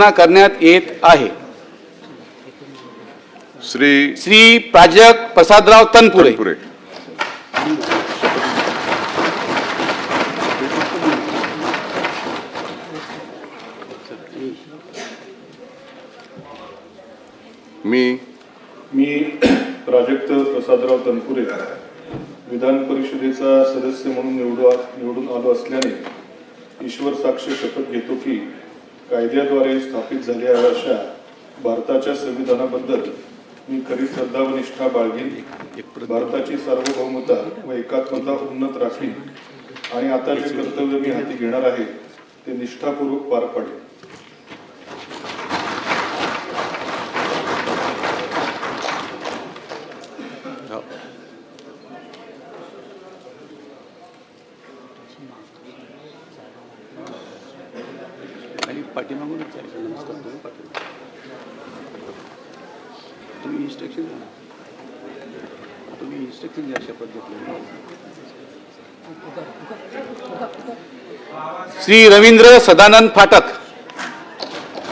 करण्यात येत आहे। श्री प्राजक्त प्रसादराव तनपुरे। मी प्राजक्त प्रसादराव तनपुरे विधान परिषदेचा सदस्य म्हणून निवडून आलो असल्याने ईश्वर साक्ष शपथ घेतो की कायद्याद्वारे स्थापित झालेल्या अशा भारताच्या संविधानाबद्दल मी खरी श्रद्धा व निष्ठा बाळगेन, भारताची सार्वभौमता व एकात्मता उन्नत राखीन आणि आता जे कर्तव्य मी हाती घेणार आहे ते निष्ठापूर्वक पार पाडेन। श्री रवींद्र सदानंद फाटक।